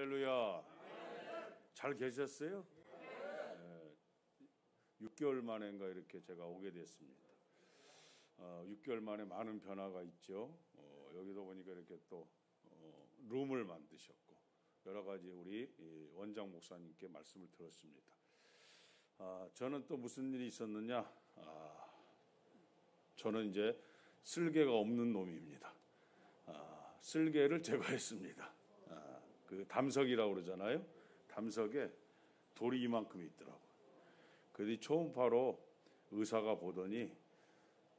할렐루야. 잘 계셨어요? 6개월 만인가 이렇게 제가 오게 됐습니다. 6개월 만에 많은 변화가 있죠. 여기도 보니까 이렇게 또 룸을 만드셨고 여러 가지 우리 원장 목사님께 말씀을 들었습니다. 저는 또 무슨 일이 있었느냐? 저는 이제 쓸개가 없는 놈입니다. 쓸개를 제거했습니다. 그 담석이라고 그러잖아요. 담석에 돌이 이만큼 있더라고요. 그래서 초음파로 의사가 보더니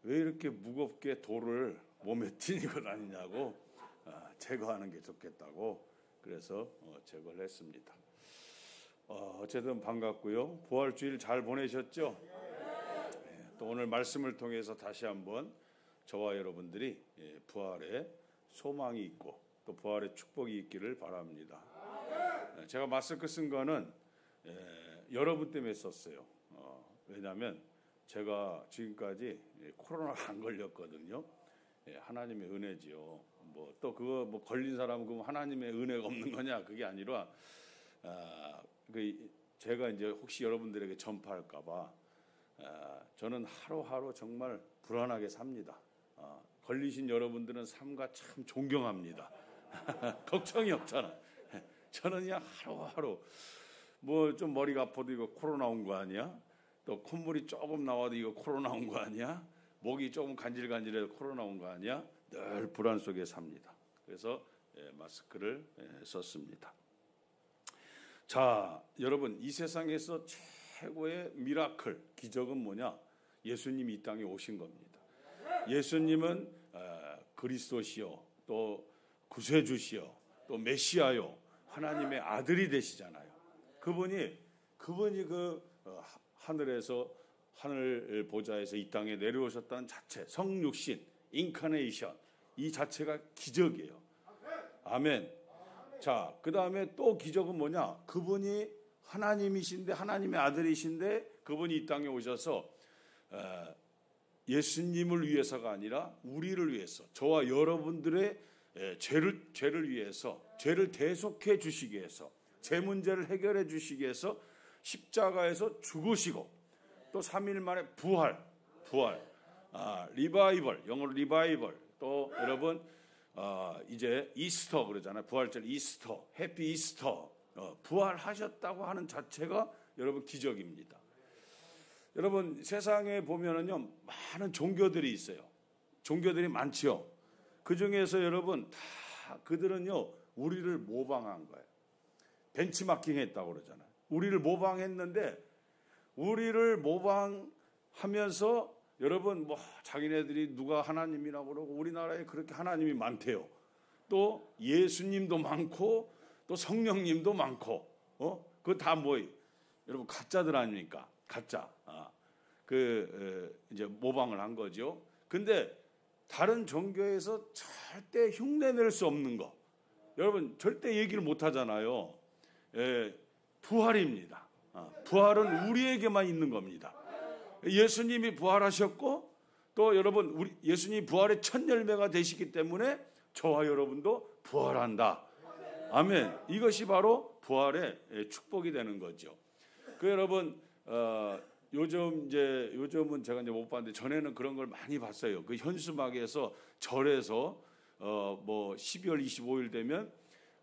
왜 이렇게 무겁게 돌을 몸에 지니고 다니냐고 제거하는 게 좋겠다고 그래서 제거를 했습니다. 어쨌든 반갑고요. 부활주일 잘 보내셨죠? 또 오늘 말씀을 통해서 다시 한번 저와 여러분들이 부활의 소망이 있고 또 부활의 축복이 있기를 바랍니다. 제가 마스크 쓴 거는 여러분 때문에 썼어요. 왜냐하면 제가 지금까지 코로나가 안 걸렸거든요. 하나님의 은혜지요. 또 그거 걸린 사람은 그럼 하나님의 은혜가 없는 거냐? 그게 아니라 제가 이제 혹시 여러분들에게 전파할까봐 저는 하루하루 정말 불안하게 삽니다. 걸리신 여러분들은 삶과 참 존경합니다. 걱정이 없잖아. 저는 그냥 하루하루 좀 머리가 아파도 이거 코로나 온 거 아니야? 또 콧물이 조금 나와도 이거 코로나 온 거 아니야? 목이 조금 간질간질해도 코로나 온 거 아니야? 늘 불안 속에 삽니다. 그래서 마스크를 썼습니다. 자, 여러분, 이 세상에서 최고의 미라클, 기적은 뭐냐? 예수님이 이 땅에 오신 겁니다. 예수님은 그리스도시요, 또 구세주시요, 또 메시아요, 하나님의 아들이 되시잖아요. 그분이 하늘에서 하늘 보좌에서 이 땅에 내려오셨다는 자체, 성육신, 인카네이션, 이 자체가 기적이에요. 아멘. 자, 그 다음에 또 기적은 뭐냐? 그분이 하나님이신데, 하나님의 아들이신데, 그분이 이 땅에 오셔서 예수님을 위해서가 아니라 우리를 위해서, 저와 여러분들의 죄를 위해서, 죄를 대속해 주시기 위해서, 죄 문제를 해결해 주시기 위해서 십자가에서 죽으시고 또 3일 만에 부활, 리바이벌, 영어로 리바이벌. 또 여러분 이제 이스터 그러잖아요. 부활절 이스터, 해피 이스터, 부활하셨다고 하는 자체가 여러분 기적입니다. 여러분 세상에 보면은요 많은 종교들이 있어요. 종교들이 많지요. 그 중에서 여러분 다 그들은요 우리를 모방한 거예요. 벤치마킹 했다고 그러잖아요. 우리를 모방했는데 우리를 모방하면서 여러분 자기네들이 누가 하나님이라고 그러고 우리나라에 그렇게 하나님이 많대요. 또 예수님도 많고 또 성령님도 많고 그거 다 뭐예요? 여러분 가짜들 아닙니까? 가짜. 이제 모방을 한 거죠. 근데 다른 종교에서 절대 흉내낼 수 없는 거. 여러분 절대 얘기를 못 하잖아요. 부활입니다. 부활은 우리에게만 있는 겁니다. 예수님이 부활하셨고 또 여러분 예수님이 부활의 첫 열매가 되시기 때문에 저와 여러분도 부활한다. 아멘. 이것이 바로 부활의 축복이 되는 거죠. 여러분 요즘은 제가 이제 못 봤는데 전에는 그런 걸 많이 봤어요. 그 현수막에서 절에서 12월 25일 되면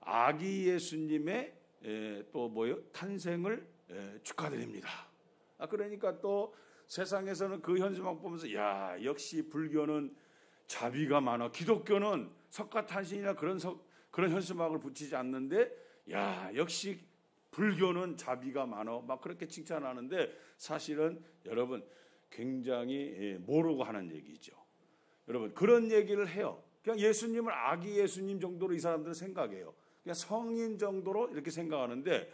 아기 예수님의 또 탄생을 축하드립니다. 그러니까 또 세상에서는 그 현수막 보면서 야 역시 불교는 자비가 많아. 기독교는 석가탄신이나 그런 현수막을 붙이지 않는데 야 역시 불교는 자비가 많아. 막 그렇게 칭찬하는데 사실은 여러분 굉장히 모르고 하는 얘기죠. 여러분 그런 얘기를 해요. 그냥 예수님을 아기 예수님 정도로 이 사람들은 생각해요. 그냥 성인 정도로 이렇게 생각하는데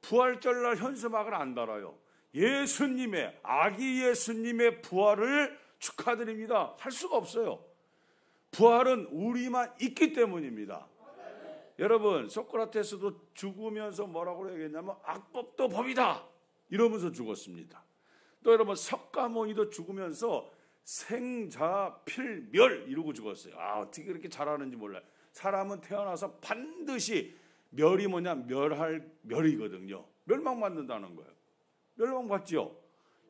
부활절날 현수막을 안 달아요. 예수님의 아기 예수님의 부활을 축하드립니다. 할 수가 없어요. 부활은 우리만 있기 때문입니다. 여러분 소크라테스도 죽으면서 뭐라고 해야겠냐면 악법도 법이다 이러면서 죽었습니다. 또 여러분 석가모니도 죽으면서 생자필멸 이러고 죽었어요. 어떻게 그렇게 잘하는지 몰라요. 사람은 태어나서 반드시 멸이 뭐냐? 멸할 멸이거든요. 멸망받는다는 거예요. 멸망받죠.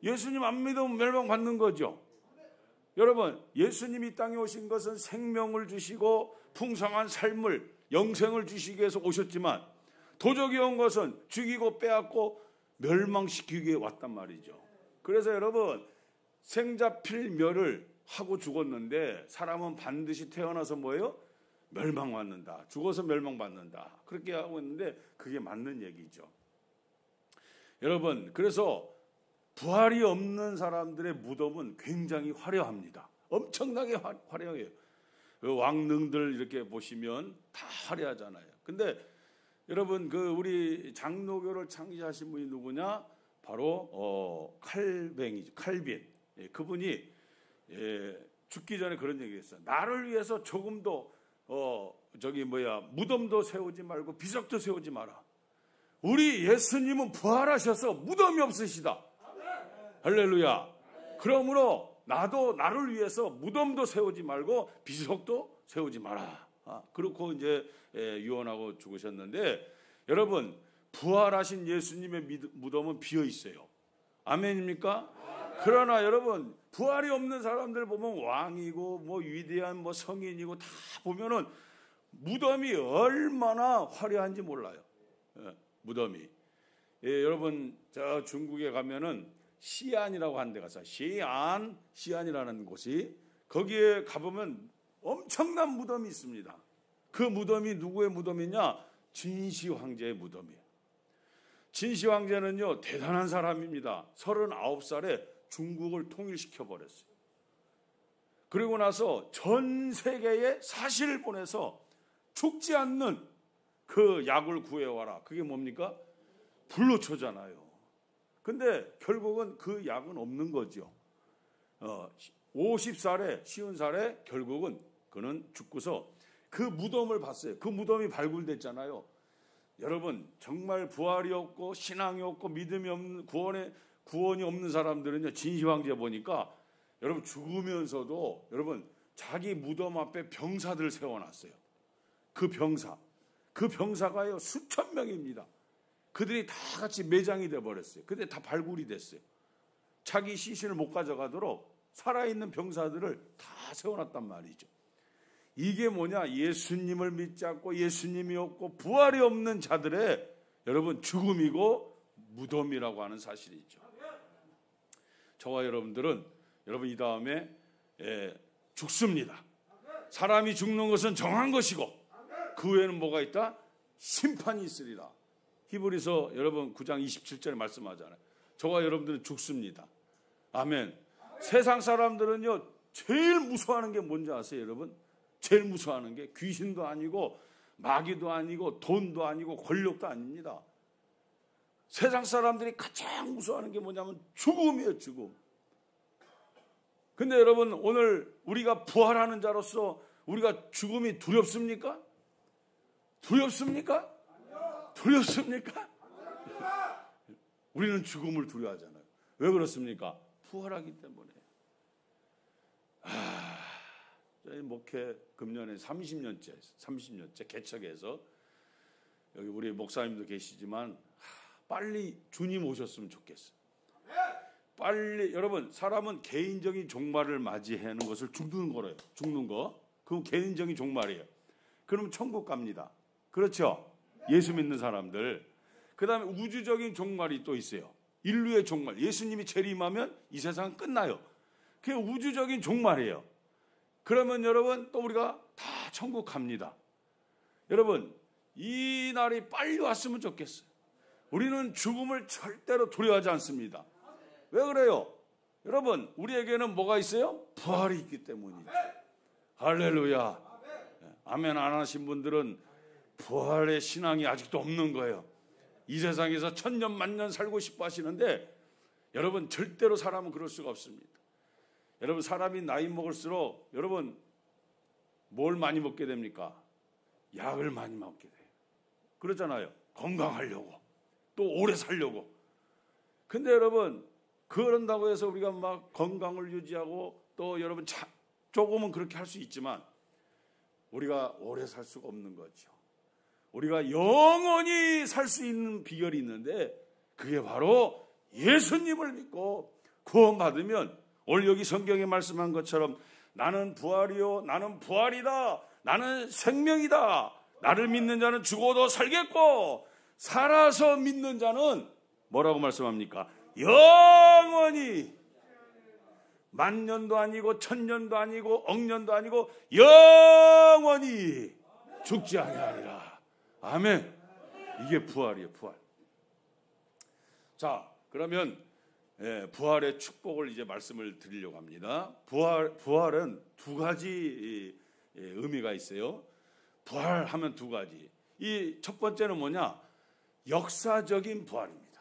예수님 안 믿으면 멸망받는 거죠. 여러분, 예수님이 땅에 오신 것은 생명을 주시고 풍성한 삶을, 영생을 주시기 위해서 오셨지만 도적이 온 것은 죽이고 빼앗고 멸망시키기 위해 왔단 말이죠. 그래서 여러분, 생자필멸을 하고 죽었는데 사람은 반드시 태어나서 뭐예요? 멸망받는다. 죽어서 멸망받는다. 그렇게 하고 있는데 그게 맞는 얘기죠. 여러분, 그래서 부활이 없는 사람들의 무덤은 굉장히 화려합니다. 엄청나게 화려해요. 그 왕릉들 이렇게 보시면 다 화려하잖아요. 근데 여러분, 그 우리 장로교를 창시하신 분이 누구냐? 바로 칼뱅이죠. 칼빈. 그분이 죽기 전에 그런 얘기했어요. 나를 위해서 조금도 무덤도 세우지 말고 비석도 세우지 마라. 우리 예수님은 부활하셔서 무덤이 없으시다. 할렐루야. 그러므로 나도 나를 위해서 무덤도 세우지 말고 비석도 세우지 마라. 그렇고 이제 유언하고 죽으셨는데, 여러분, 부활하신 예수님의 무덤은 비어 있어요. 아멘입니까? 그러나 여러분, 부활이 없는 사람들 보면 왕이고 뭐 위대한 뭐 성인이고 다 보면은 무덤이 얼마나 화려한지 몰라요. 무덤이. 여러분, 저 중국에 가면은 시안이라고 하는 데 가서 시안이라는 곳이, 거기에 가보면 엄청난 무덤이 있습니다. 그 무덤이 누구의 무덤이냐? 진시 황제의 무덤이에요. 진시 황제는요, 대단한 사람입니다. 39살에 중국을 통일시켜 버렸어요. 그리고 나서 전 세계에 사시를 보내서 죽지 않는 그 약을 구해와라. 그게 뭡니까? 불로초잖아요. 근데 결국은 그 약은 없는 거죠. 50살에, 50살에 결국은 그는 죽고서 그 무덤을 봤어요. 그 무덤이 발굴됐잖아요. 여러분, 정말 부활이 없고 신앙이 없고 믿음이 없는, 구원이 없는 사람들은요, 진시황제 보니까 여러분 죽으면서도 여러분 자기 무덤 앞에 병사들을 세워놨어요. 그 병사가요 수천 명입니다. 그들이 다 같이 매장이 돼버렸어요. 근데 다 발굴이 됐어요. 자기 시신을 못 가져가도록 살아있는 병사들을 다 세워놨단 말이죠. 이게 뭐냐? 예수님을 믿지 않고 예수님이 없고 부활이 없는 자들의 여러분 죽음이고 무덤이라고 하는 사실이죠. 저와 여러분들은 여러분 이 다음에 죽습니다. 사람이 죽는 것은 정한 것이고 그 외에는 뭐가 있다? 심판이 있으리라. 히브리서 여러분 9장 27절에 말씀하잖아요. 저와 여러분들은 죽습니다. 아멘. 세상 사람들은요 제일 무서워하는 게 뭔지 아세요, 여러분? 제일 무서워하는 게 귀신도 아니고 마귀도 아니고 돈도 아니고 권력도 아닙니다. 세상 사람들이 가장 무서워하는 게 뭐냐면 죽음이에요, 죽음. 근데 여러분, 오늘 우리가 부활하는 자로서 우리가 죽음이 두렵습니까? 두렵습니까? 두렵습니까? 우리는 죽음을 두려워하잖아요. 왜 그렇습니까? 부활하기 때문에. 저희 목회 금년에 30년째 개척해서 여기 우리 목사님도 계시지만 빨리 주님 오셨으면 좋겠어요. 빨리. 여러분, 사람은 개인적인 종말을 맞이하는 것을 죽는 거래요. 죽는 거. 그건 개인적인 종말이에요. 그러면 천국 갑니다. 그렇죠? 예수 믿는 사람들. 그 다음에 우주적인 종말이 또 있어요. 인류의 종말. 예수님이 재림하면 이 세상은 끝나요. 그게 우주적인 종말이에요. 그러면 여러분 또 우리가 다 천국 갑니다. 여러분, 이 날이 빨리 왔으면 좋겠어요. 우리는 죽음을 절대로 두려워하지 않습니다. 왜 그래요? 여러분, 우리에게는 뭐가 있어요? 부활이 있기 때문이죠. 할렐루야. 아멘 안 하신 분들은 부활의 신앙이 아직도 없는 거예요. 이 세상에서 천년 만년 살고 싶어 하시는데 여러분, 절대로 사람은 그럴 수가 없습니다. 여러분, 사람이 나이 먹을수록 여러분 뭘 많이 먹게 됩니까? 약을 많이 먹게 돼요. 그러잖아요. 건강하려고, 또 오래 살려고. 근데 여러분, 그런다고 해서 우리가 막 건강을 유지하고 또 여러분 조금은 그렇게 할 수 있지만 우리가 오래 살 수가 없는 거죠. 우리가 영원히 살 수 있는 비결이 있는데 그게 바로 예수님을 믿고 구원받으면 오늘 여기 성경에 말씀한 것처럼 나는 부활이요 나는 부활이다 나는 생명이다 나를 믿는 자는 죽어도 살겠고 살아서 믿는 자는 뭐라고 말씀합니까? 영원히 만년도 아니고 천년도 아니고 억년도 아니고 영원히 죽지 아니하리라. 아멘. 이게 부활이에요. 부활. 자, 그러면 부활의 축복을 이제 말씀을 드리려고 합니다. 부활은 두 가지 의미가 있어요. 부활하면 두 가지. 이 첫 번째는 뭐냐? 역사적인 부활입니다.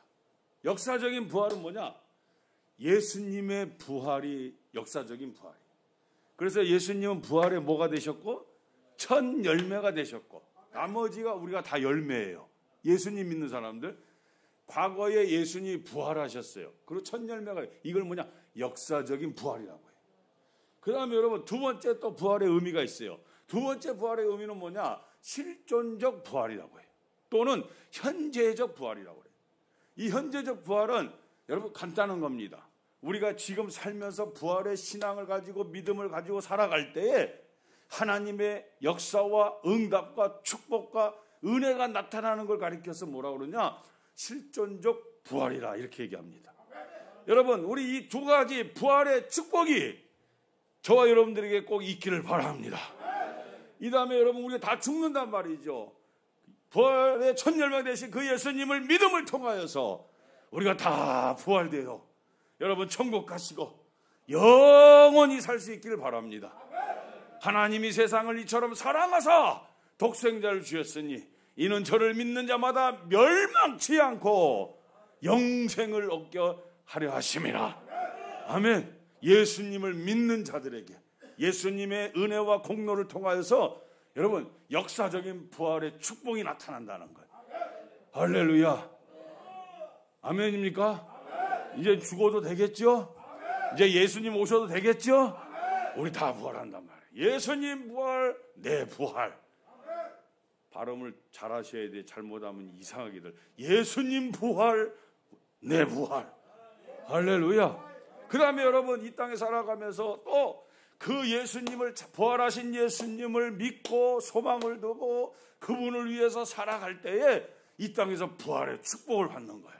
역사적인 부활은 뭐냐? 예수님의 부활이 역사적인 부활이에요. 그래서 예수님은 부활에 뭐가 되셨고? 첫 열매가 되셨고 나머지가 우리가 다 열매예요. 예수님 믿는 사람들 과거에 예수님이 부활하셨어요. 그리고 첫 열매가 이걸 뭐냐? 역사적인 부활이라고 해요. 그 다음에 여러분 두 번째 또 부활의 의미가 있어요. 두 번째 부활의 의미는 뭐냐? 실존적 부활이라고 해요. 또는 현재적 부활이라고 해요. 이 현재적 부활은 여러분 간단한 겁니다. 우리가 지금 살면서 부활의 신앙을 가지고 믿음을 가지고 살아갈 때에 하나님의 역사와 응답과 축복과 은혜가 나타나는 걸 가리켜서 뭐라고 그러냐? 실존적 부활이라 이렇게 얘기합니다. 여러분 우리 이 두 가지 부활의 축복이 저와 여러분들에게 꼭 있기를 바랍니다. 이 다음에 여러분 우리가 다 죽는단 말이죠. 부활의 첫 열매 되신 그 예수님을 믿음을 통하여서 우리가 다 부활되어 여러분 천국 가시고 영원히 살 수 있기를 바랍니다. 하나님이 세상을 이처럼 사랑하사 독생자를 주셨으니 이는 저를 믿는 자마다 멸망치 않고 영생을 얻게 하려 하심이라. 아멘. 예수님을 믿는 자들에게 예수님의 은혜와 공로를 통하여서 여러분 역사적인 부활의 축복이 나타난다는 거예요. 할렐루야. 아멘입니까? 이제 죽어도 되겠죠? 이제 예수님 오셔도 되겠죠? 우리 다 부활한단 말이에요. 예수님 부활, 내 부활. 발음을 잘 하셔야 돼. 잘못하면 이상하게들. 예수님 부활, 내 부활. 할렐루야. 그 다음에 여러분 이 땅에 살아가면서 또 그 예수님을 부활하신 예수님을 믿고 소망을 두고 그분을 위해서 살아갈 때에 이 땅에서 부활의 축복을 받는 거예요.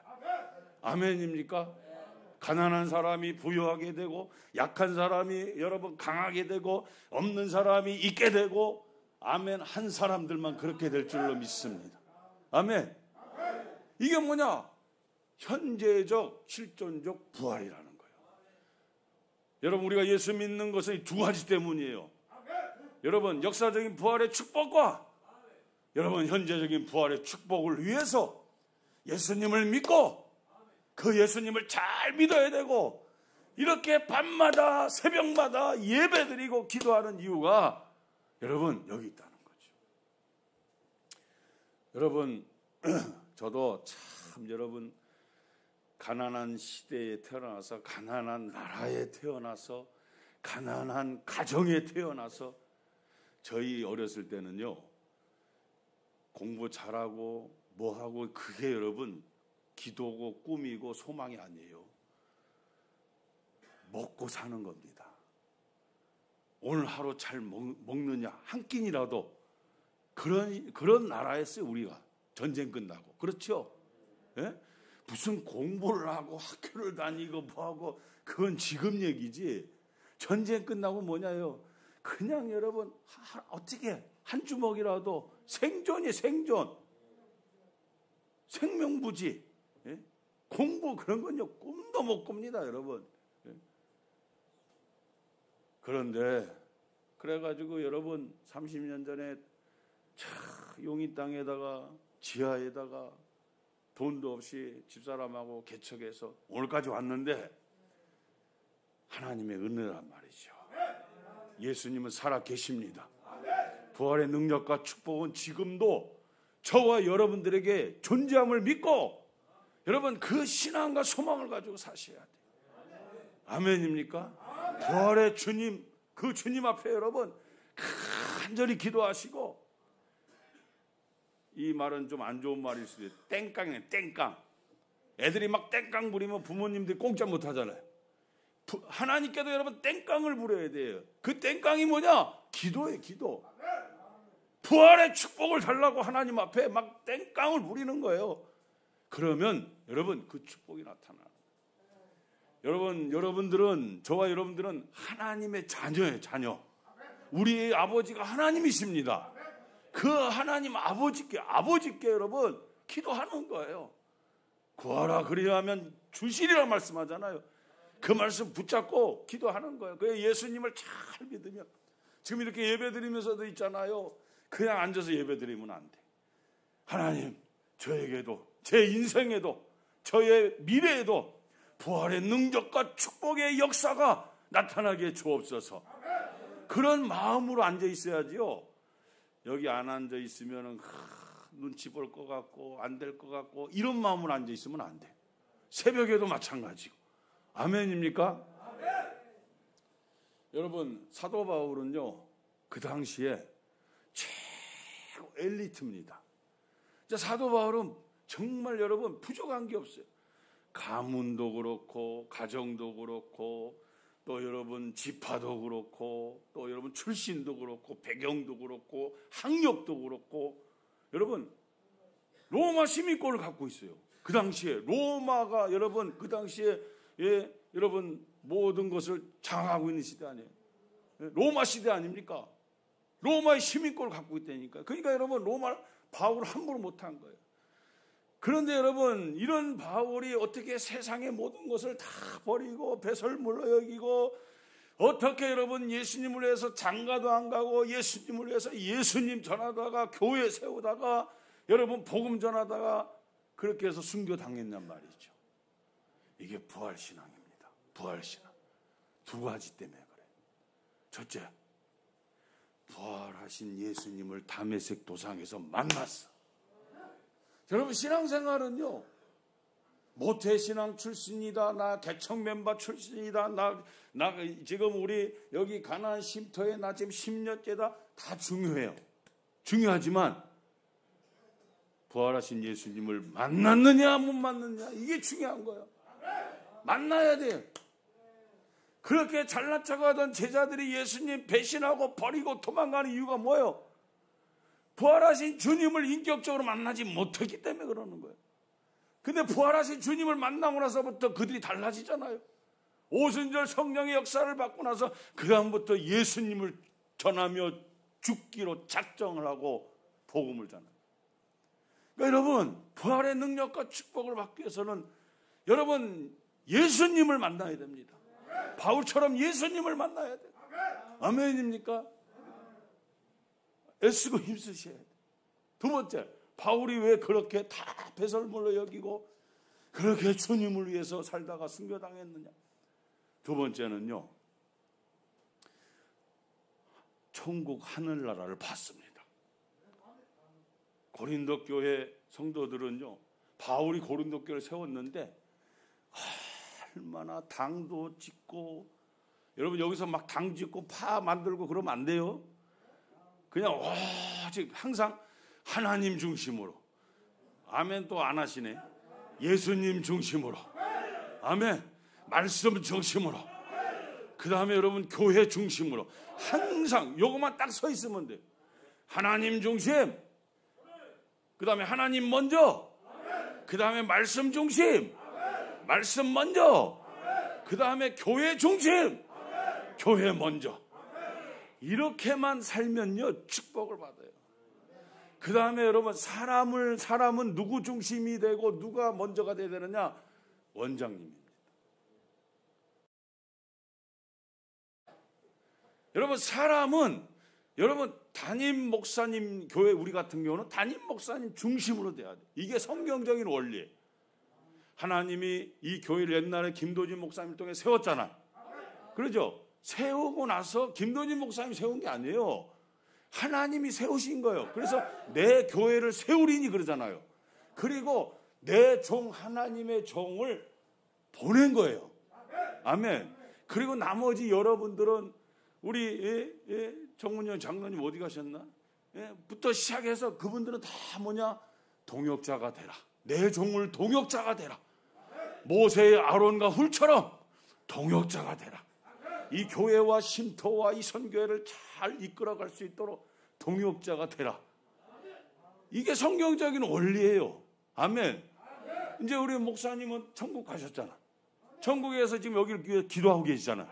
아멘입니까? 가난한 사람이 부유하게 되고 약한 사람이 여러분 강하게 되고 없는 사람이 있게 되고 아멘 한 사람들만 그렇게 될 줄로 믿습니다. 아멘. 이게 뭐냐? 현재적 실존적 부활이라는 거예요. 여러분 우리가 예수 믿는 것은 두 가지 때문이에요. 여러분 역사적인 부활의 축복과 여러분 현재적인 부활의 축복을 위해서 예수님을 믿고 그 예수님을 잘 믿어야 되고 이렇게 밤마다 새벽마다 예배드리고 기도하는 이유가 여러분 여기 있다는 거죠. 여러분 저도 참 여러분 가난한 시대에 태어나서 가난한 나라에 태어나서 가난한 가정에 태어나서 저희 어렸을 때는요 공부 잘하고 뭐하고 그게 여러분 기도고 꿈이고 소망이 아니에요. 먹고 사는 겁니다. 오늘 하루 잘 먹느냐 한 끼니라도 그런 나라였어요. 우리가 전쟁 끝나고 그렇죠? 예? 무슨 공부를 하고 학교를 다니고 뭐하고 그건 지금 얘기지. 전쟁 끝나고 뭐냐요? 그냥 여러분 어떻게 한 주먹이라도 생존이 생존 생명부지. 예? 공부 그런 건요 꿈도 못 꿉니다 여러분. 예? 그런데 그래가지고 여러분 30년 전에 용인 땅에다가 지하에다가 돈도 없이 집사람하고 개척해서 오늘까지 왔는데 하나님의 은혜란 말이죠. 예수님은 살아 계십니다. 부활의 능력과 축복은 지금도 저와 여러분들에게 존재함을 믿고 여러분 그 신앙과 소망을 가지고 사셔야 돼요. 아멘입니까? 부활의 주님 그 주님 앞에 여러분 간절히 기도하시고 이 말은 좀 안 좋은 말일 수도 있어요. 땡깡이네, 땡깡. 애들이 막 땡깡 부리면 부모님들이 공짜 못 하잖아요. 하나님께도 여러분 땡깡을 부려야 돼요. 그 땡깡이 뭐냐? 기도예요, 기도. 부활의 축복을 달라고 하나님 앞에 막 땡깡을 부리는 거예요. 그러면 여러분 그 축복이 나타나요. 여러분들은, 저와 여러분들은 하나님의 자녀예요, 자녀. 우리 아버지가 하나님이십니다. 그 하나님 아버지께 여러분 기도하는 거예요. 구하라 그리하면 주시리라 말씀하잖아요. 그 말씀 붙잡고 기도하는 거예요. 그래서 예수님을 잘 믿으면, 지금 이렇게 예배 드리면서도 있잖아요. 그냥 앉아서 예배 드리면 안 돼. 하나님, 저에게도, 제 인생에도, 저의 미래에도 부활의 능력과 축복의 역사가 나타나게 주옵소서. 그런 마음으로 앉아 있어야지요. 여기 안 앉아 있으면 눈치 볼 것 같고 안 될 것 같고 이런 마음으로 앉아 있으면 안 돼. 새벽에도 마찬가지고. 아멘입니까? 아멘. 여러분, 사도 바울은요, 그 당시에 최고 엘리트입니다. 사도 바울은 정말 여러분 부족한 게 없어요. 가문도 그렇고 가정도 그렇고 또 여러분 지파도 그렇고 또 여러분 출신도 그렇고 배경도 그렇고 학력도 그렇고 여러분 로마 시민권을 갖고 있어요. 그 당시에 로마가 여러분 그 당시에 여러분 모든 것을 장악하고 있는 시대 아니에요. 로마 시대 아닙니까? 로마의 시민권을 갖고 있다니까. 그러니까 여러분 로마 바울을 함부로 못한 거예요. 그런데 여러분 이런 바울이 어떻게 세상의 모든 것을 다 버리고 배설물로 여기고 어떻게 여러분 예수님을 위해서 장가도 안 가고 예수님을 위해서 예수님 전하다가 교회 세우다가 여러분 복음 전하다가 그렇게 해서 순교당했단 말이죠. 이게 부활신앙입니다. 부활신앙. 두 가지 때문에 그래요. 첫째, 부활하신 예수님을 다메섹 도상에서 만났어. 여러분 신앙생활은요, 모태신앙 출신이다, 나 개척 멤버 출신이다, 나 지금 우리 여기 가나안 쉼터에 나 지금 10년째다, 다 중요해요. 중요하지만 부활하신 예수님을 만났느냐 못 만났느냐 이게 중요한 거예요. 만나야 돼요. 그렇게 잘난 척하던 제자들이 예수님 배신하고 버리고 도망가는 이유가 뭐예요? 부활하신 주님을 인격적으로 만나지 못했기 때문에 그러는 거예요. 근데 부활하신 주님을 만나고 나서부터 그들이 달라지잖아요. 오순절 성령의 역사를 받고 나서 그 다음부터 예수님을 전하며 죽기로 작정을 하고 복음을 전해요. 그러니까 여러분 부활의 능력과 축복을 받기 위해서는 여러분 예수님을 만나야 됩니다. 바울처럼 예수님을 만나야 돼요. 아멘입니까? 애쓰고 힘쓰셔야 돼요. 두 번째, 바울이 왜 그렇게 다 배설물로 여기고 그렇게 주님을 위해서 살다가 순교당했느냐? 두 번째는요, 천국 하늘나라를 봤습니다. 고린도 교회 성도들은요, 바울이 고린도 교회를 세웠는데 얼마나 당도 짓고, 여러분 여기서 막 당 짓고 파 만들고 그러면 안 돼요. 그냥 오직 항상 하나님 중심으로. 아멘. 또 안 하시네. 예수님 중심으로. 아멘. 말씀 중심으로. 그 다음에 여러분 교회 중심으로. 항상 요것만 딱 서 있으면 돼요. 하나님 중심. 그 다음에 하나님 먼저. 그 다음에 말씀 중심. 말씀 먼저. 그 다음에 교회 중심. 교회 먼저. 이렇게만 살면요 축복을 받아요. 그 다음에 여러분 사람은 누구 중심이 되고 누가 먼저가 돼야 되느냐? 원장님입니다. 여러분 사람은 여러분 담임 목사님, 교회 우리 같은 경우는 담임 목사님 중심으로 돼야 돼. 이게 성경적인 원리예요. 하나님이 이 교회를 옛날에 김도진 목사님을 통해 세웠잖아. 그러죠? 세우고 나서 김도진 목사님이 세운 게 아니에요. 하나님이 세우신 거예요. 그래서 내 교회를 세우리니 그러잖아요. 그리고 내 종 하나님의 종을 보낸 거예요. 아멘. 그리고 나머지 여러분들은 우리 정문현 장로님 어디 가셨나? 부터 시작해서 그분들은 다 뭐냐? 동역자가 되라. 내 종을 동역자가 되라. 모세의 아론과 훌처럼 동역자가 되라. 이 교회와 쉼터와 이 선교회를 잘 이끌어갈 수 있도록 동역자가 되라. 이게 성경적인 원리예요. 아멘. 이제 우리 목사님은 천국 가셨잖아. 천국에서 지금 여기 기도하고 계시잖아.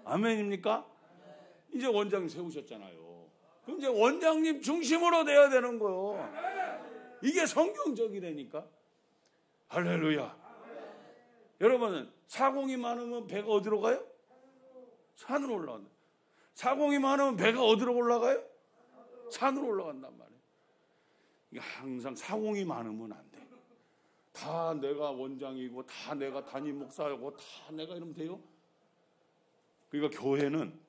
아멘입니까? 이제 원장님 세우셨잖아요. 그럼 이제 원장님 중심으로 돼야 되는 거예요. 이게 성경적이라니까. 할렐루야. 여러분, 사공이 많으면 배가 어디로 가요? 산으로 올라간다. 사공이 많으면 배가 어디로 올라가요? 산으로 올라간단 말이에요. 이게 항상 사공이 많으면 안 돼. 다 내가 원장이고 다 내가 담임 목사이고 다 내가 이러면 돼요? 그러니까 교회는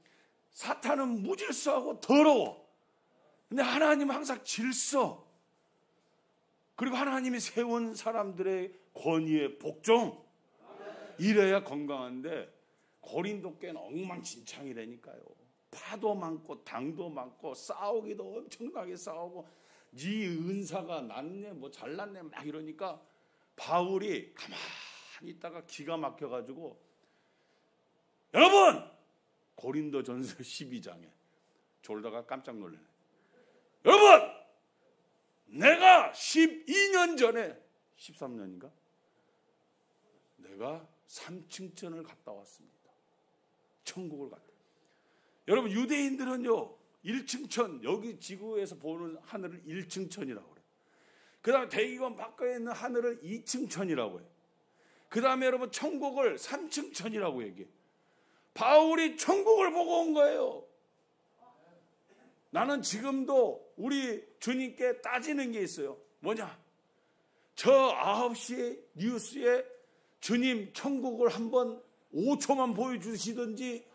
사탄은 무질서하고 더러워. 근데 하나님은 항상 질서. 그리고 하나님이 세운 사람들의 권위에 복종. 이래야 건강한데 고린도 교회는 엉망진창이라니까요. 파도 많고 당도 많고 싸우기도 엄청나게 싸우고 네 은사가 낫네 뭐 잘났네 막 이러니까 바울이 가만히 있다가 기가 막혀가지고 여러분 고린도전서 12장에 졸다가 깜짝 놀라네. 여러분 내가 12년 전에 13년인가 내가 3층천을 갔다 왔습니다. 천국을 갔다. 여러분 유대인들은요 1층천 여기 지구에서 보는 하늘을 1층천이라고 그래요. 그 다음에 대기권 밖에 있는 하늘을 2층천이라고 해요. 그 다음에 여러분 천국을 3층천이라고 얘기해요. 바울이 천국을 보고 온 거예요. 나는 지금도 우리 주님께 따지는 게 있어요. 뭐냐? 저 9시 뉴스에 주님 천국을 한번 5초만 보여주시든지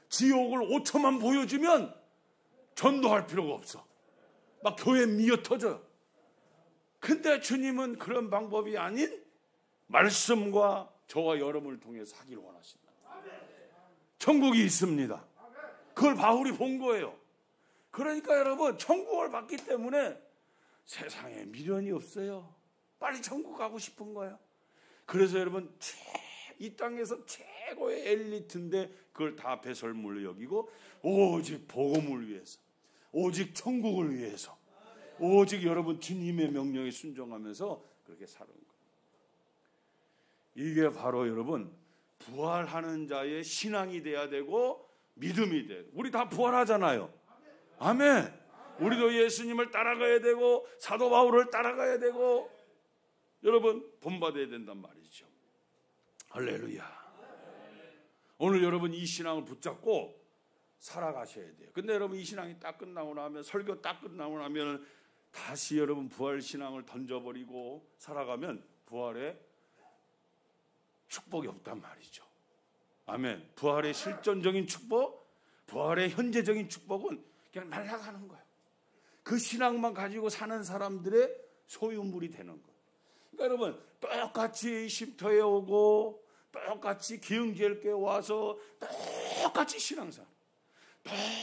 지옥을 5초만 보여주면 전도할 필요가 없어. 막 교회 미어 터져요. 근데 주님은 그런 방법이 아닌 말씀과 저와 여러분을 통해서 하기를 원하신다. 천국이 있습니다. 그걸 바울이 본 거예요. 그러니까 여러분 천국을 봤기 때문에 세상에 미련이 없어요. 빨리 천국 가고 싶은 거예요. 그래서 여러분 이 땅에서 최고의 엘리트인데 그걸 다 배설물로 여기고 오직 복음을 위해서 오직 천국을 위해서 오직 여러분 주님의 명령에 순종하면서 그렇게 사는 거예요. 이게 바로 여러분 부활하는 자의 신앙이 돼야 되고 믿음이 돼요. 우리 다 부활하잖아요. 아멘. 우리도 예수님을 따라가야 되고 사도 바울을 따라가야 되고 여러분 본받아야 된단 말이죠. 할렐루야. 오늘 여러분 이 신앙을 붙잡고 살아가셔야 돼요. 근데 여러분 이 신앙이 딱 끝나고 나면 설교 딱 끝나고 나면 다시 여러분 부활 신앙을 던져버리고 살아가면 부활의 축복이 없단 말이죠. 아멘. 부활의 실존적인 축복, 부활의 현재적인 축복은 그냥 날아가는 거예요. 그 신앙만 가지고 사는 사람들의 소유물이 되는 거예요. 그러니까 여러분 똑같이 쉼터에 오고 똑같이 기흥제일교회 와서 똑같이 신앙생활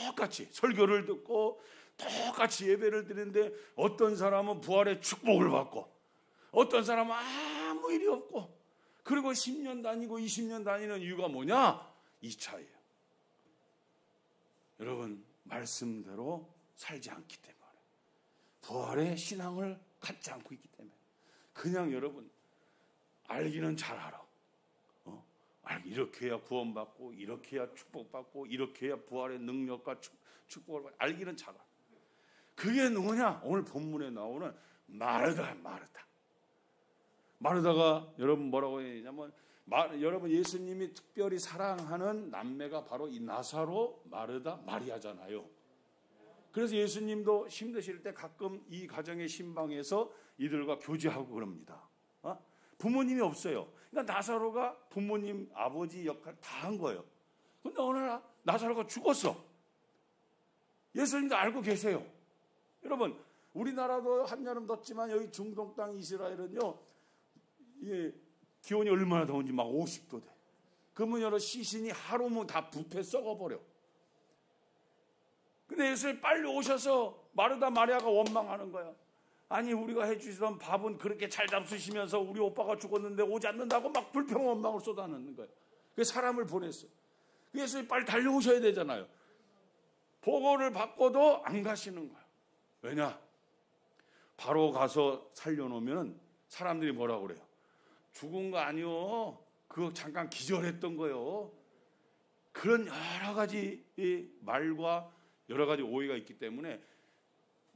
똑같이 설교를 듣고 똑같이 예배를 드리는데 어떤 사람은 부활의 축복을 받고 어떤 사람은 아무 일이 없고 그리고 10년 다니고 20년 다니는 이유가 뭐냐? 이 차이예요. 여러분 말씀대로 살지 않기 때문에 부활의 신앙을 갖지 않고 있기 때문에 그냥 여러분 알기는 잘 알아. 이렇게 해야 구원받고 이렇게 해야 축복받고 이렇게 해야 부활의 능력과 축복을 받고 알기는 잘 알아. 그게 누구냐? 오늘 본문에 나오는 마르다. 마르다가 여러분 뭐라고 했냐면 여러분 예수님이 특별히 사랑하는 남매가 바로 이 나사로, 마르다, 마리아잖아요. 그래서 예수님도 힘드실 때 가끔 이 가정의 신방에서 이들과 교제하고 그럽니다. 부모님이 없어요. 그러니까 나사로가 부모님, 아버지 역할 다 한 거예요. 근데 어느 날 나사로가 죽었어. 예수님도 알고 계세요. 여러분 우리나라도 한여름 덥지만 여기 중동 땅 이스라엘은요 이게 기온이 얼마나 더운지 막 50도 돼. 그러면 여러 시신이 하루면 다 부패 썩어버려. 근데 예수님 빨리 오셔서 마르다 마리아가 원망하는 거야. 아니 우리가 해주시던 밥은 그렇게 잘 잡수시면서 우리 오빠가 죽었는데 오지 않는다고 막 불평 원망을 쏟아내는 거예요. 그 사람을 보냈어요. 예수님이 빨리 달려오셔야 되잖아요. 보고를 받고도 안 가시는 거예요. 왜냐? 바로 가서 살려놓으면 사람들이 뭐라고 그래요? 죽은 거 아니요. 그거 잠깐 기절했던 거요. 그런 여러 가지 말과 여러 가지 오해가 있기 때문에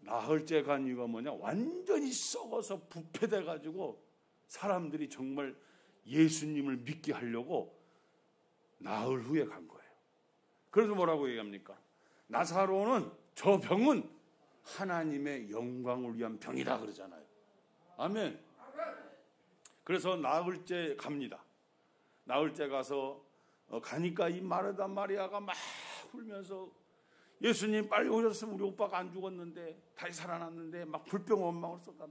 나흘째 간 이유가 뭐냐? 완전히 썩어서 부패돼 가지고 사람들이 정말 예수님을 믿게 하려고 나흘 후에 간 거예요. 그래서 뭐라고 얘기합니까? 나사로는 저 병은 하나님의 영광을 위한 병이다 그러잖아요. 아멘. 그래서 나흘째 갑니다. 나흘째 가서 가니까 이 마르다 마리아가 막 울면서 예수님 빨리 오셨으면 우리 오빠가 안 죽었는데 다시 살아났는데 막 불평 원망을 쏟아.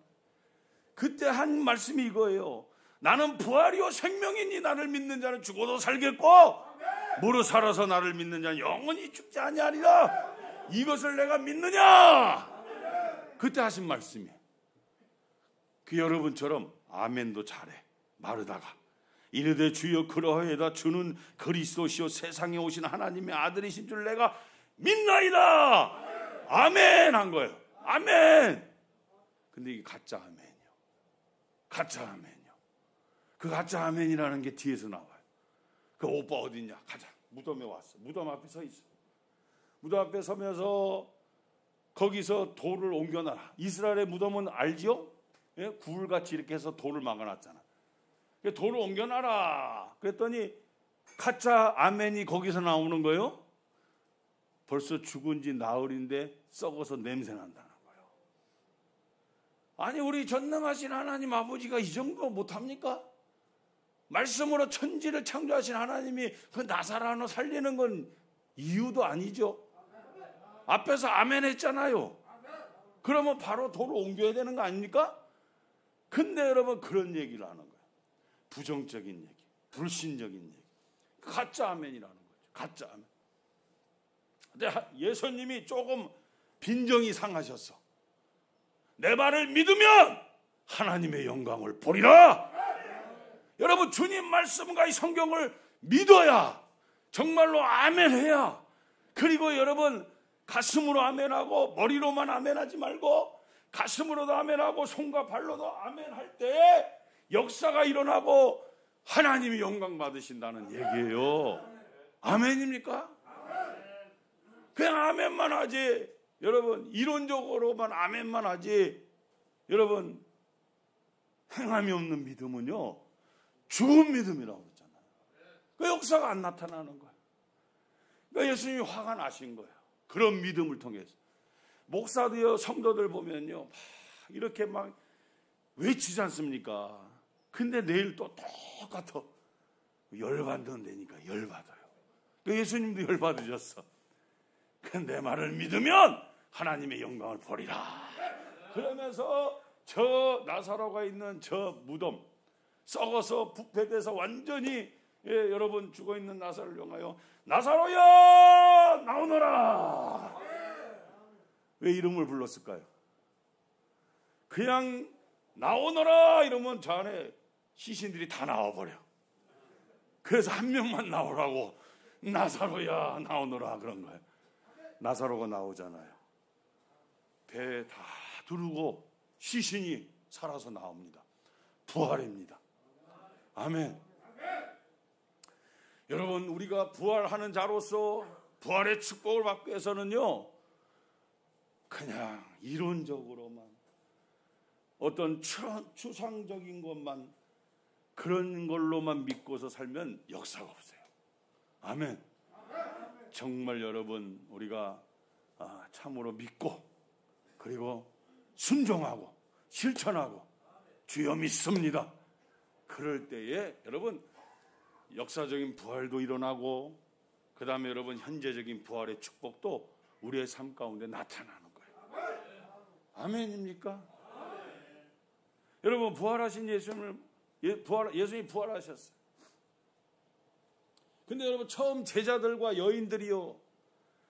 그때 한 말씀이 이거예요. 나는 부활이요 생명이니 나를 믿는 자는 죽어도 살겠고 무릇 살아서 나를 믿는 자는 영원히 죽지 아니하리라. 이것을 내가 믿느냐? 그때 하신 말씀이에요. 그 여러분처럼 아멘도 잘해. 마르다가 이르되 주여 그러하여다 주는 그리스도시요 세상에 오신 하나님의 아들이신 줄 내가 믿나이다. 아멘 한 거예요. 아멘. 근데 이게 가짜 아멘이요. 가짜 아멘이요. 그 가짜 아멘이라는 게 뒤에서 나와요. 그 오빠 어딨냐? 가자. 무덤에 왔어. 무덤 앞에 서 있어. 무덤 앞에 서면서 거기서 돌을 옮겨놔라. 이스라엘의 무덤은 알지요? 예? 굴같이 이렇게 해서 돌을 막아놨잖아. 돌을 옮겨놔라. 그랬더니 가짜 아멘이 거기서 나오는 거예요. 벌써 죽은 지 나흘인데 썩어서 냄새 난다는 거예요. 아니 우리 전능하신 하나님 아버지가 이 정도 못합니까? 말씀으로 천지를 창조하신 하나님이 그 나사로를 살리는 건 이유도 아니죠. 앞에서 아멘 했잖아요. 그러면 바로 돌을 옮겨야 되는 거 아닙니까? 근데 여러분 그런 얘기를 하는 거예요. 부정적인 얘기, 불신적인 얘기, 가짜 아멘이라는 거죠. 가짜 아멘. 근데 예수님이 조금 빈정이 상하셨어. 내 말을 믿으면 하나님의 영광을 보리라. 여러분 주님 말씀과 이 성경을 믿어야 정말로 아멘해야. 그리고 여러분 가슴으로 아멘하고 머리로만 아멘하지 말고 가슴으로도 아멘하고 손과 발로도 아멘할 때 역사가 일어나고 하나님이 영광 받으신다는 얘기예요. 아멘입니까? 그냥 아멘만 하지. 여러분 이론적으로만 아멘만 하지. 여러분 행함이 없는 믿음은요 죽은 믿음이라고 그랬잖아요. 그 역사가 안 나타나는 거예요. 그러니까 예수님이 화가 나신 거예요. 그런 믿음을 통해서. 목사도요 성도들 보면요 이렇게 막 외치지 않습니까? 근데 내일 또 똑같아. 열받는 데니까 열받아요. 예수님도 열받으셨어. 내 말을 믿으면 하나님의 영광을 보리라. 그러면서 저 나사로가 있는 저 무덤 썩어서 부패돼서 완전히 여러분 죽어있는 나사로를 향하여 나사로야 나오너라. 왜 이름을 불렀을까요? 그냥 나오너라 이러면 저 안에 시신들이 다 나와버려. 그래서 한 명만 나오라고 나사로야 나오너라 그런 거예요. 나사로가 나오잖아요. 배 다 두르고 시신이 살아서 나옵니다. 부활입니다. 아멘. 여러분 우리가 부활하는 자로서 부활의 축복을 받기 위해서는요 그냥 이론적으로만 어떤 추상적인 것만 그런 걸로만 믿고서 살면 역사가 없어요. 아멘. 정말 여러분 우리가 참으로 믿고 그리고 순종하고 실천하고 주여 믿습니다. 그럴 때에 여러분 역사적인 부활도 일어나고 그 다음에 여러분 현재적인 부활의 축복도 우리의 삶 가운데 나타나는 거예요. 아멘입니까? 여러분 부활하신 예수님이 부활하셨어요. 근데 여러분 처음 제자들과 여인들이요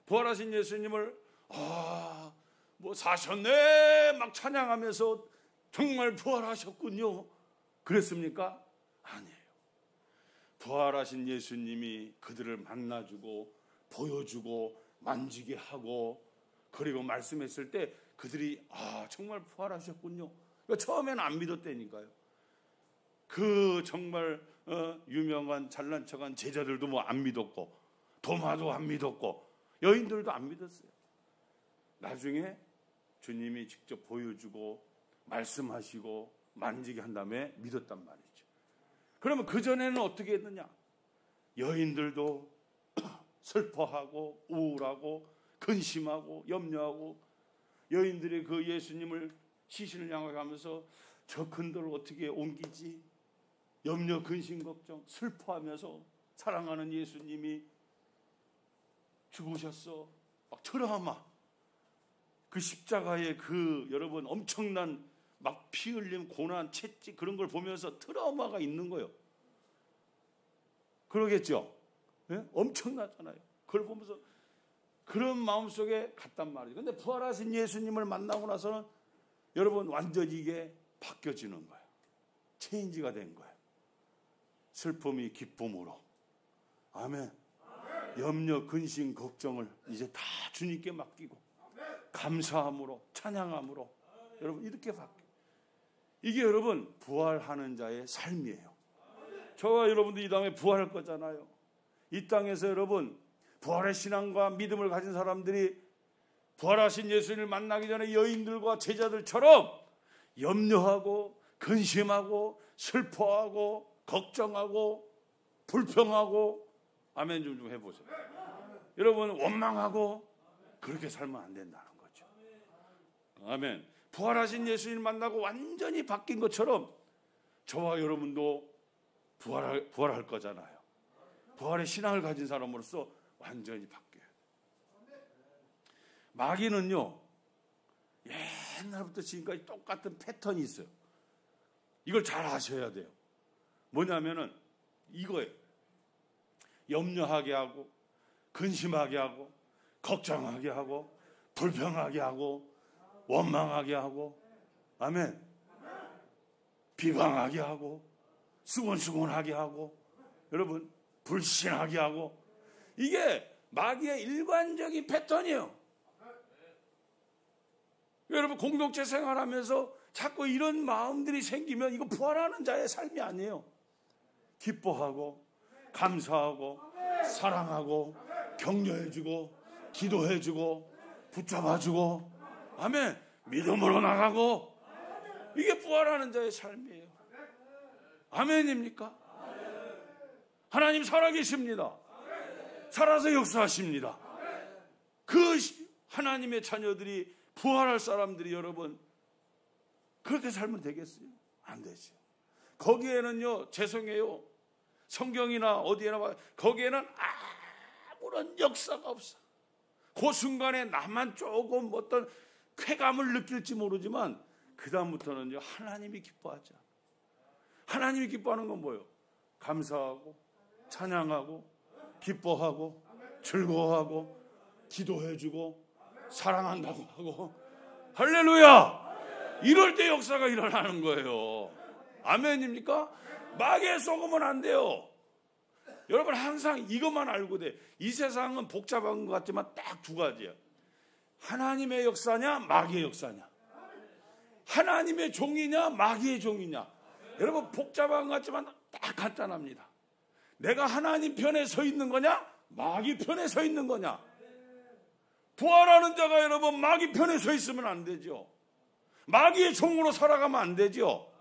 부활하신 예수님을 뭐 사셨네 막 찬양하면서 정말 부활하셨군요. 그랬습니까? 아니에요. 부활하신 예수님이 그들을 만나주고 보여주고 만지게 하고 그리고 말씀했을 때 그들이 정말 부활하셨군요. 그러니까 처음에는 안 믿었다니까요. 그 정말 유명한 잘난 척한 제자들도 뭐 안 믿었고 도마도 안 믿었고 여인들도 안 믿었어요. 나중에 주님이 직접 보여주고 말씀하시고 만지게 한 다음에 믿었단 말이죠. 그러면 그전에는 어떻게 했느냐? 여인들도 슬퍼하고 우울하고 근심하고 염려하고 여인들이 그 예수님을 시신을 향해 가면서 저 큰 돌을 어떻게 옮기지? 염려, 근심, 걱정, 슬퍼하면서 사랑하는 예수님이 죽으셨어. 막 트라우마. 그 십자가의 그 여러분 엄청난 막 피 흘림, 고난, 채찍 그런 걸 보면서 트라우마가 있는 거예요. 그러겠죠? 네? 엄청나잖아요. 그걸 보면서 그런 마음속에 갔단 말이에요. 근데 부활하신 예수님을 만나고 나서는 여러분 완전히 이게 바뀌어지는 거예요. 체인지가 된 거예요. 슬픔이 기쁨으로. 아멘. 염려, 근심, 걱정을 이제 다 주님께 맡기고 감사함으로 찬양함으로 여러분 이렇게 바뀌어요. 이게 여러분 부활하는 자의 삶이에요. 저와 여러분도 이 다음에 부활할 거잖아요. 이 땅에서 여러분 부활의 신앙과 믿음을 가진 사람들이 부활하신 예수님을 만나기 전에 여인들과 제자들처럼 염려하고 근심하고 슬퍼하고 걱정하고 불평하고 아멘 좀 해보세요. 여러분 원망하고 그렇게 살면 안 된다는 거죠. 아멘. 부활하신 예수님을 만나고 완전히 바뀐 것처럼 저와 여러분도 부활할 거잖아요. 부활의 신앙을 가진 사람으로서 완전히 바뀌어요. 마귀는요 옛날부터 지금까지 똑같은 패턴이 있어요. 이걸 잘 아셔야 돼요. 뭐냐면은 이거예요. 염려하게 하고 근심하게 하고 걱정하게 하고 불평하게 하고 원망하게 하고 아멘 비방하게 하고 수곤수곤하게 하고 여러분 불신하게 하고 이게 마귀의 일관적인 패턴이에요. 여러분 공동체 생활하면서 자꾸 이런 마음들이 생기면 이거 부활하는 자의 삶이 아니에요. 기뻐하고 감사하고 사랑하고 격려해주고 기도해주고 붙잡아주고 아멘 믿음으로 나가고 이게 부활하는 자의 삶이에요. 아멘입니까? 하나님 살아계십니다. 살아서 역사하십니다. 그 하나님의 자녀들이 부활할 사람들이 여러분 그렇게 살면 되겠어요? 안 되죠. 거기에는요 죄송해요. 성경이나 어디에나 거기에는 아무런 역사가 없어. 그 순간에 나만 조금 어떤 쾌감을 느낄지 모르지만 그 다음부터는요 하나님이 기뻐하죠. 하나님이 기뻐하는 건 뭐예요? 감사하고 찬양하고 기뻐하고 즐거워하고 기도해주고 사랑한다고 하고 할렐루야. 이럴 때 역사가 일어나는 거예요. 아멘입니까? 마귀에 속으면 안 돼요. 여러분 항상 이것만 알고 돼. 이 세상은 복잡한 것 같지만 딱 두 가지야. 하나님의 역사냐 마귀의 역사냐. 하나님의 종이냐 마귀의 종이냐. 여러분 복잡한 것 같지만 딱 간단합니다. 내가 하나님 편에 서 있는 거냐 마귀 편에 서 있는 거냐. 부활하는 자가 여러분 마귀 편에 서 있으면 안 되죠. 마귀의 종으로 살아가면 안 되죠.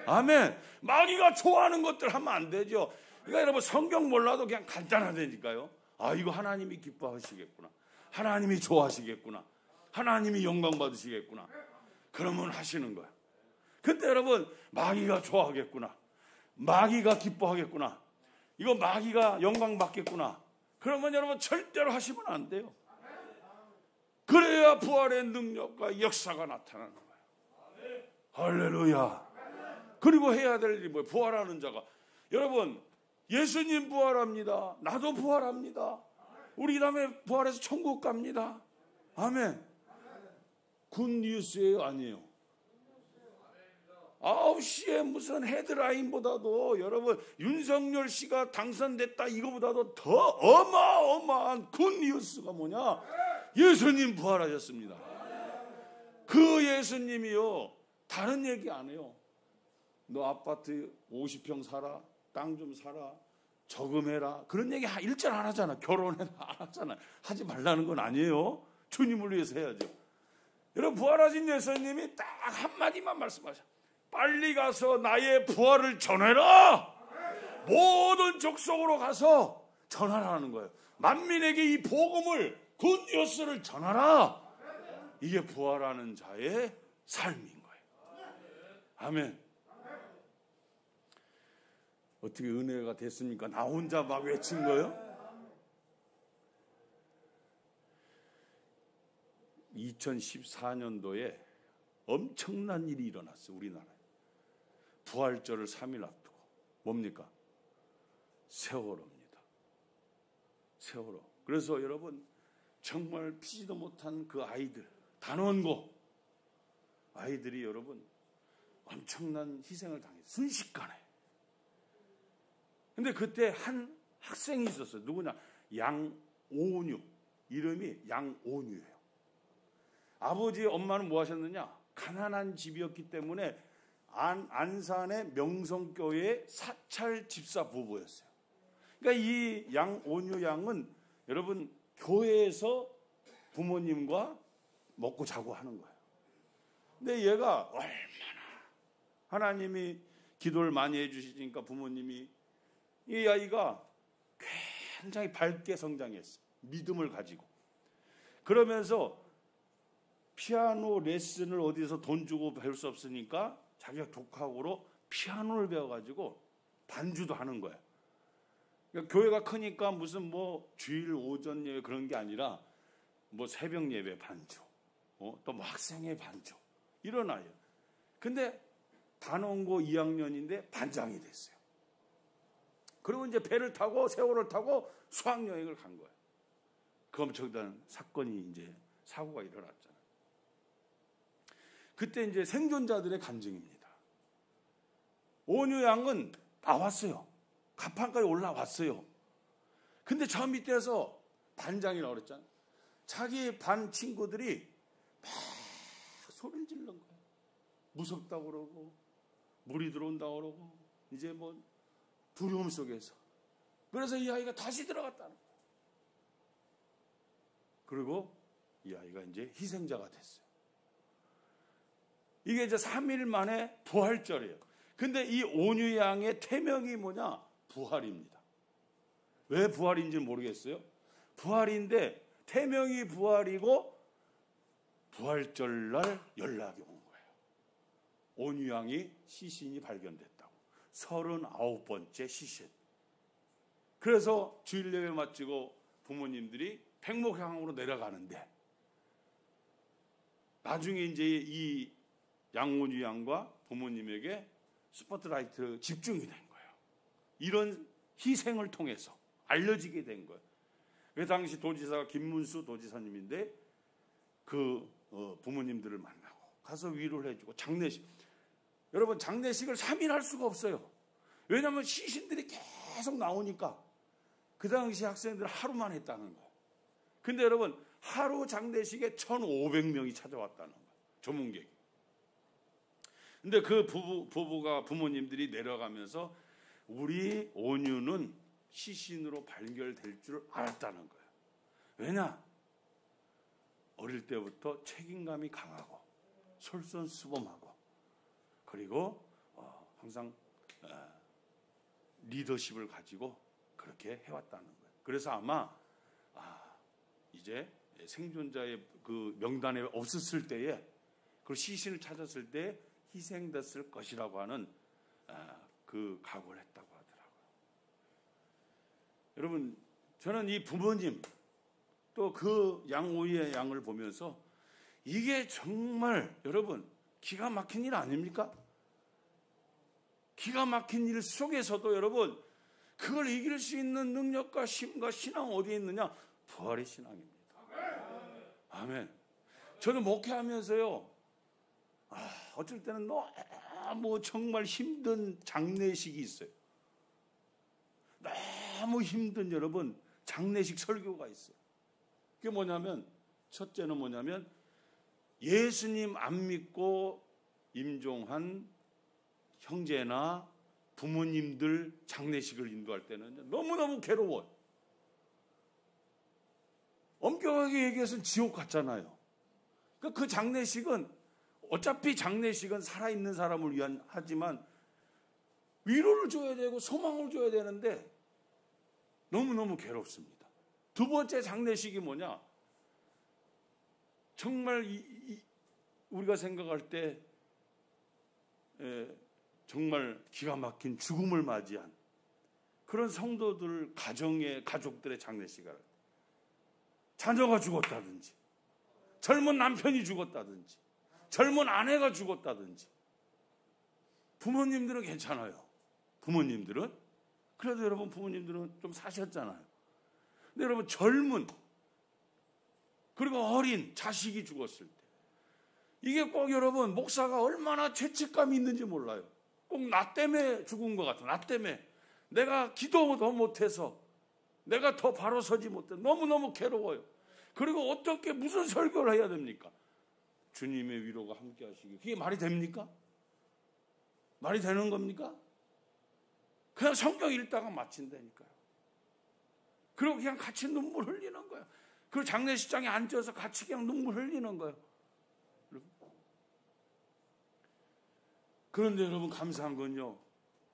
아멘. 마귀가 좋아하는 것들 하면 안 되죠. 그러니까 여러분 성경 몰라도 그냥 간단하다니까요. 이거 하나님이 기뻐하시겠구나. 하나님이 좋아하시겠구나. 하나님이 영광 받으시겠구나. 그러면 하시는 거야. 그때 여러분 마귀가 좋아하겠구나. 마귀가 기뻐하겠구나. 이거 마귀가 영광 받겠구나. 그러면 여러분 절대로 하시면 안 돼요. 그래야 부활의 능력과 역사가 나타나는 거예요. 할렐루야. 그리고 해야 될 일이 뭐예요? 부활하는 자가 여러분 예수님 부활합니다. 나도 부활합니다. 우리 이 다음에 부활해서 천국 갑니다. 아멘. 굿뉴스예요, 아니에요? 9시에 무슨 헤드라인보다도 여러분 윤석열 씨가 당선됐다 이거보다도 더 어마어마한 굿뉴스가 뭐냐? 예수님 부활하셨습니다. 그 예수님이요, 다른 얘기 안 해요. 너 아파트 50평 사라, 땅 좀 사라, 저금해라, 그런 얘기 1절 안 하잖아. 결혼해라 안 하잖아. 하지 말라는 건 아니에요. 주님을 위해서 해야죠. 여러분, 부활하신 예수님이 딱 한마디만 말씀하셔. 빨리 가서 나의 부활을 전해라. 모든 족속으로 가서 전하라는 거예요. 만민에게 이 복음을, 굿뉴스를 전하라. 이게 부활하는 자의 삶인 거예요. 아멘. 어떻게 은혜가 됐습니까? 나 혼자 막 외친 거예요? 2014년도에 엄청난 일이 일어났어요. 우리나라에. 부활절을 3일 앞두고. 뭡니까? 세월호입니다. 세월호. 그래서 여러분, 정말 피지도 못한 그 아이들, 단원고 아이들이 여러분 엄청난 희생을 당했어요. 순식간에. 근데 그때 한 학생이 있었어요. 누구냐? 양오뉴. 이름이 양오뉴예요. 아버지, 엄마는 뭐 하셨느냐? 가난한 집이었기 때문에 안산의 명성교회의 사찰 집사 부부였어요. 그러니까 이 양오뉴 양은 여러분 교회에서 부모님과 먹고 자고 하는 거예요. 근데 얘가 얼마나 하나님이 기도를 많이 해주시니까 부모님이, 이 아이가 굉장히 밝게 성장했어요. 믿음을 가지고. 그러면서 피아노 레슨을 어디서 돈 주고 배울 수 없으니까 자기가 독학으로 피아노를 배워가지고 반주도 하는 거예요. 그러니까 교회가 크니까 무슨 뭐 주일 오전 예배 그런 게 아니라 뭐 새벽 예배 반주, 또 뭐 학생회 반주, 이런 아이예요. 근데 단원고 2학년인데 반장이 됐어요. 그리고 이제 배를 타고 세월을 타고 수학여행을 간 거예요. 그 엄청난 사건이 이제 사고가 일어났잖아요. 그때 이제 생존자들의 간증입니다. 오뉴 양은 나왔어요. 가판까지 올라왔어요. 근데 저 밑에서 반장이라고 그랬잖아요. 자기 반 친구들이 막 소리를 지르는 거예요. 무섭다고 그러고 물이 들어온다고 그러고 이제 뭐 두려움 속에서. 그래서 이 아이가 다시 들어갔다는 거예요. 그리고 이 아이가 이제 희생자가 됐어요. 이게 이제 3일 만에 부활절이에요. 근데 이 오뉴 양의 태명이 뭐냐? 부활입니다. 왜 부활인지 모르겠어요. 부활인데 태명이 부활이고 부활절날 연락이 온 거예요. 오뉴 양이 시신이 발견됐다고. 39번째 시신. 그래서 주일 예배 마치고 부모님들이 백목향으로 내려가는데 나중에 이제 이 양오뉴 양과 부모님에게 스포트라이트 집중이 된 거예요. 이런 희생을 통해서 알려지게 된 거예요. 그 당시 도지사가 김문수 도지사님인데 그 부모님들을 만나고 가서 위로를 해주고 장례식. 여러분, 장례식을 3일 할 수가 없어요. 왜냐하면 시신들이 계속 나오니까 그 당시 학생들 하루만 했다는 거예요. 근데 여러분, 하루 장례식에 1,500명이 찾아왔다는 거예요. 조문객이. 근데 그 부부가 부모님들이 내려가면서 우리 오뉴는 시신으로 발견될 줄 알았다는 거예요. 왜냐? 어릴 때부터 책임감이 강하고 솔선수범하고 그리고 항상 리더십을 가지고 그렇게 해왔다는 거예요. 그래서 아마 이제 생존자의 그 명단에 없었을 때에 그 시신을 찾았을 때 희생됐을 것이라고 하는 그 각오를 했다고 하더라고요. 여러분, 저는 이 부모님 또 그 양오이의 양을 보면서 이게 정말 여러분 기가 막힌 일 아닙니까? 기가 막힌 일 속에서도 여러분 그걸 이길 수 있는 능력과 힘과 신앙 어디에 있느냐? 부활의 신앙입니다. 아멘. 저는 목회하면서요, 어쩔 때는 너무 정말 힘든 장례식이 있어요. 너무 힘든 여러분 장례식 설교가 있어요. 그게 뭐냐면, 첫째는 뭐냐면 예수님 안 믿고 임종한 형제나 부모님들 장례식을 인도할 때는 너무너무 괴로워요. 엄격하게 얘기해서는 지옥 같잖아요. 그 장례식은, 어차피 장례식은 살아있는 사람을 위한 하지만 위로를 줘야 되고 소망을 줘야 되는데 너무너무 괴롭습니다. 두 번째 장례식이 뭐냐? 정말 우리가 생각할 때 정말 기가 막힌 죽음을 맞이한 그런 성도들 가정의 가족들의 장례식을, 자녀가 죽었다든지, 젊은 남편이 죽었다든지, 젊은 아내가 죽었다든지. 부모님들은 괜찮아요. 부모님들은. 그래도 여러분 부모님들은 좀 사셨잖아요. 근데 여러분 젊은, 그리고 어린 자식이 죽었을 때, 이게 꼭 여러분 목사가 얼마나 죄책감이 있는지 몰라요. 꼭 나 때문에 죽은 것 같아. 나 때문에. 내가 기도 더 못해서, 내가 더 바로 서지 못해. 너무너무 괴로워요. 그리고 어떻게 무슨 설교를 해야 됩니까? 주님의 위로가 함께 하시기. 그게 말이 됩니까? 말이 되는 겁니까? 그냥 성경 읽다가 마친다니까요. 그리고 그냥 같이 눈물 흘리는 거예요. 그 장례식장에 앉아서 같이 그냥 눈물 흘리는 거예요. 그런데 여러분 감사한 건요,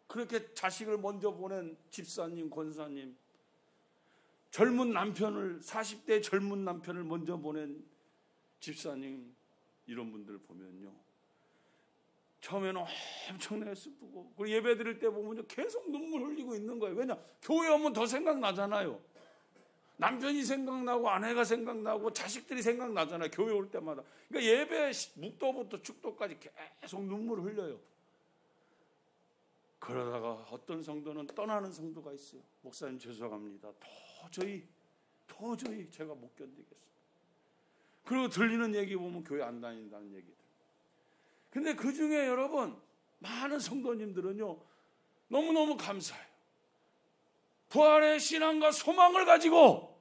그렇게 자식을 먼저 보낸 집사님, 권사님, 젊은 남편을, 40대 젊은 남편을 먼저 보낸 집사님, 이런 분들 보면요, 처음에는 엄청나게 슬프고, 그리고 예배 드릴 때 보면 계속 눈물 흘리고 있는 거예요. 왜냐? 교회 오면 더 생각나잖아요. 남편이 생각나고 아내가 생각나고 자식들이 생각나잖아요. 교회 올 때마다. 그러니까 예배 묵도부터 축도까지 계속 눈물을 흘려요. 그러다가 어떤 성도는 떠나는 성도가 있어요. 목사님 죄송합니다. 도저히 제가 못 견디겠습니다. 그리고 들리는 얘기 보면 교회 안 다닌다는 얘기들. 근데 그 중에 여러분 많은 성도님들은요, 너무너무 감사해요. 부활의 신앙과 소망을 가지고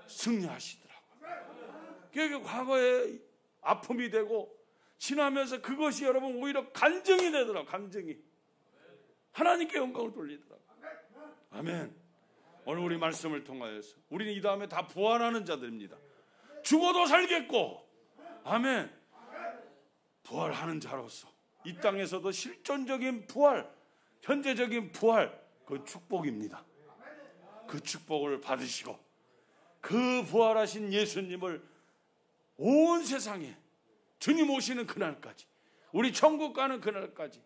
승리하시더라고요. 그게 과거에 아픔이 되고 지나면서 그것이 여러분 오히려 간증이 되더라고요. 간증이. 하나님께 영광을 돌리더라고요. 아멘. 오늘 우리 말씀을 통하여서 우리는 이 다음에 다 부활하는 자들입니다. 죽어도 살겠고, 아멘, 부활하는 자로서 이 땅에서도 실존적인 부활, 현재적인 부활, 그 축복입니다. 그 축복을 받으시고 그 부활하신 예수님을 온 세상에 주님 오시는 그날까지, 우리 천국 가는 그날까지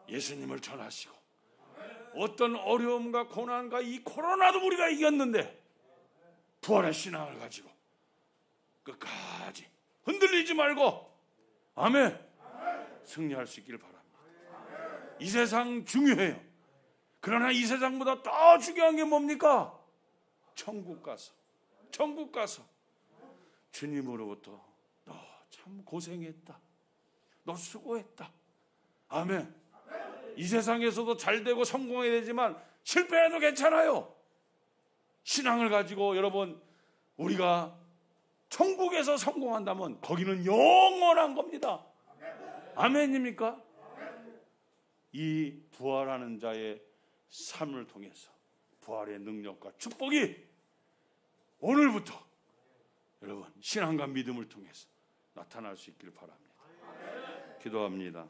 예수님을 전하시고, 어떤 어려움과 고난과 이 코로나도 우리가 이겼는데 부활의 신앙을 가지고 끝까지 흔들리지 말고, 아멘, 승리할 수 있기를 바랍니다. 이 세상 중요해요. 그러나 이 세상보다 더 중요한 게 뭡니까? 천국 가서 주님으로부터 너 참 고생했다, 너 수고했다, 아멘, 이 세상에서도 잘 되고 성공해야 되지만 실패해도 괜찮아요. 신앙을 가지고 여러분 우리가 천국에서 성공한다면 거기는 영원한 겁니다. 아멘입니까? 이 부활하는 자의 삶을 통해서 부활의 능력과 축복이 오늘부터 여러분 신앙과 믿음을 통해서 나타날 수 있기를 바랍니다. 기도합니다.